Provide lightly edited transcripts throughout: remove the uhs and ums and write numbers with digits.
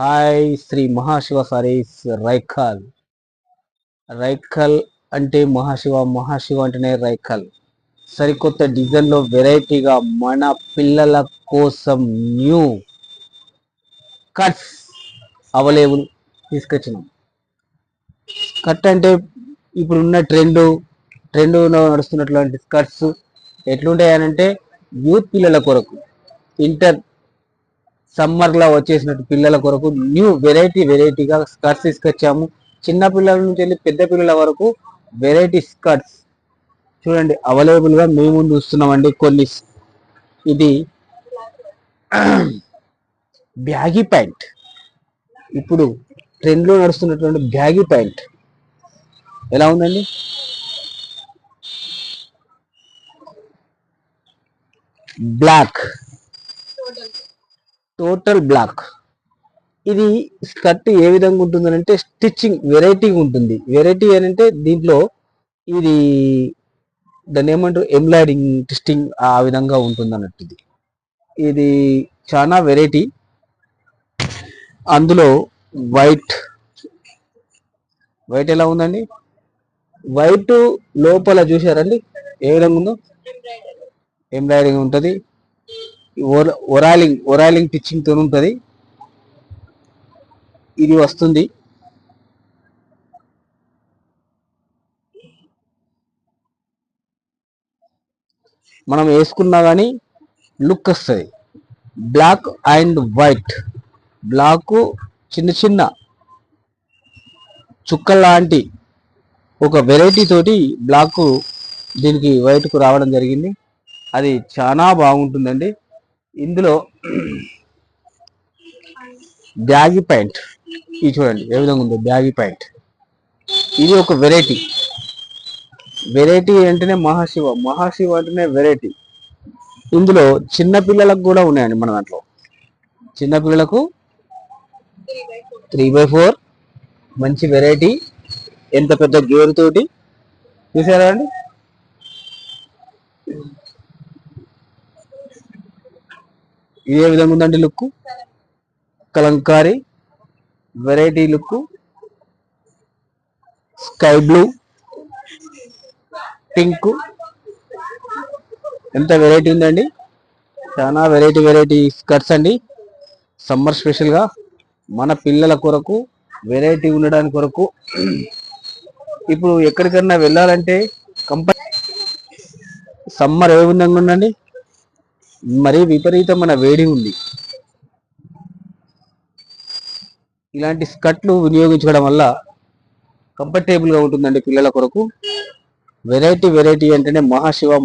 Hi Shri Mahashiva saris రైఖల్. రైఖల్ అంటే మహాశివ, మహాశివ అంటేనే రైఖల్. సరికొత్త డిజైన్లో వెరైటీగా మన పిల్లల కోసం న్యూ కట్స్ అవైలబుల్ తీసుకొచ్చినాం. కట్ అంటే ఇప్పుడున్న ట్రెండ్ నడుస్తున్నటువంటి స్కర్ట్స్ ఎట్లుంటాయనంటే యూత్ పిల్లల కొరకు, ఇంటర్ సమ్మర్లో వచ్చేసినట్టు పిల్లల కొరకు న్యూ వెరైటీగా స్కర్ట్స్ తీసుకొచ్చాము. చిన్న పిల్లల నుంచి వెళ్ళి పెద్ద పిల్లల వరకు వెరైటీ స్కర్ట్స్ చూడండి అవైలబుల్గా మేము ముందు చూస్తున్నామండి. కొన్ని ఇది బ్యాగీ ప్యాంట్, ఇప్పుడు ట్రెండ్లో నడుస్తున్నటువంటి బ్యాగీ ప్యాంట్ ఎలా ఉందండి? Black, total black. ఇది స్కర్ట్ ఏ విధంగా ఉంటుంది అంటే స్టిచ్చింగ్ వెరైటీగా ఉంటుంది. వెరైటీ అంటే దీంట్లో ఇది దాన్ని ఏమంటారు, ఎంబ్రాయిడింగ్ ట్విస్టింగ్ ఆ విధంగా ఉంటుంది అన్నట్టు. ఇది చాలా వెరైటీ. అందులో వైట్ ఎలా ఉందండి? వైట్ లోపల చూసారండి ఏ విధంగా ఉందో? ఎంబ్రాయిడింగ్ ఉంటుంది, ఒరాలింగ్ టిచ్చింగ్ తో ఉంటుంది. ఇది వస్తుంది. మనం వేసుకున్నా కానీ లుక్ వస్తుంది. బ్లాక్ అండ్ వైట్, బ్లాక్ చిన్న చిన్న చుక్క లాంటి ఒక వెరైటీ తోటి బ్లాక్ దీనికి వైట్కు రావడం జరిగింది. అది చాలా బాగుంటుందండి. ఇందులో బ్యాగీ ప్యాంట్ ఇది చూడండి ఏ విధంగా ఉందో. బ్యాగీ ప్యాంట్ ఇది ఒక వెరైటీ అంటేనే మహాశివ అంటేనే వెరైటీ. ఇందులో చిన్న పిల్లలకు కూడా ఉన్నాయండి మన దాంట్లో. చిన్న పిల్లలకు 3x4 మంచి వెరైటీ, ఎంత పెద్ద గేరు తోటి చూసారా అండి? ఇదే విధంగా ఉందండి look. Kalamkari variety look, sky blue, pink, ఎంత వెరైటీ ఉందండి. చాలా వెరైటీ స్కర్ట్స్ అండి. సమ్మర్ స్పెషల్గా మన పిల్లల కొరకు వెరైటీ ఉండడానికి కొరకు. ఇప్పుడు ఎక్కడికన్నా వెళ్ళాలంటే సమ్మర్ ఏ విధంగా ఉందండి, మరీ విపరీతమైన వేడి ఉంది. ఇలాంటి స్కర్ట్లు వినియోగించుకోవడం వల్ల కంఫర్టబుల్గా ఉంటుందండి పిల్లల కొరకు. వెరైటీ అంటేనే మహాశివ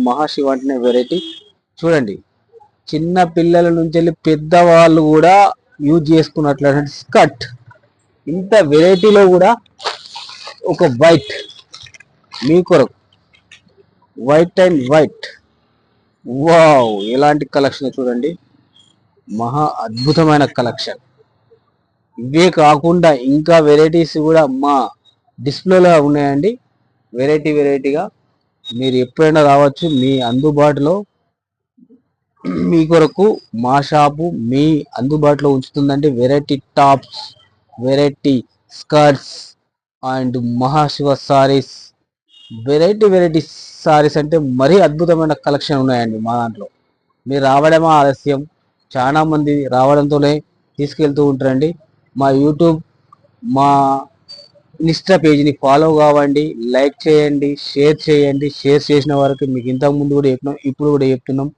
అంటేనే వెరైటీ. చూడండి చిన్న పిల్లల నుంచి వెళ్ళి పెద్దవాళ్ళు కూడా యూజ్ చేసుకున్నట్లయితే స్కర్ట్. ఇంత వెరైటీలో కూడా ఒక వైట్ మీ కొరకు, వైట్ అండ్ వైట్. వావ్, ఎలాంటి కలెక్షన్ చూడండి, మహా అద్భుతమైన కలెక్షన్. ఇవే కాకుండా ఇంకా వెరైటీస్ కూడా మా డిస్ప్లేలో ఉన్నాయండి. వెరైటీగా మీరు ఎప్పుడైనా రావచ్చు. మీ అందుబాటులో మీ కొరకు మా షాపు మీ అందుబాటులో ఉంచుతుందండి. Variety tops, variety skirts and Mahashiva sarees. Variety sarees అంటే మరీ అద్భుతమైన కలెక్షన్ ఉన్నాయండి మా దాంట్లో. మీరు రావడమా ఆలస్యం, చాలా మంది రావడంతోనే తీసుకెళ్తూ ఉంటారండి. మా యూట్యూబ్, మా ఇన్స్టా పేజీని ఫాలో కావండి, లైక్ చేయండి, షేర్ చేయండి. షేర్ చేసిన వారికి మీకు ఇంతకు ముందు కూడా చెప్పినాం, ఇప్పుడు కూడా చెప్తున్నాం,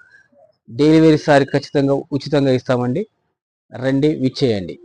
డెలివరీ సారీ ఖచ్చితంగా ఉచితంగా ఇస్తామండి. రండి, విచ్చేయండి.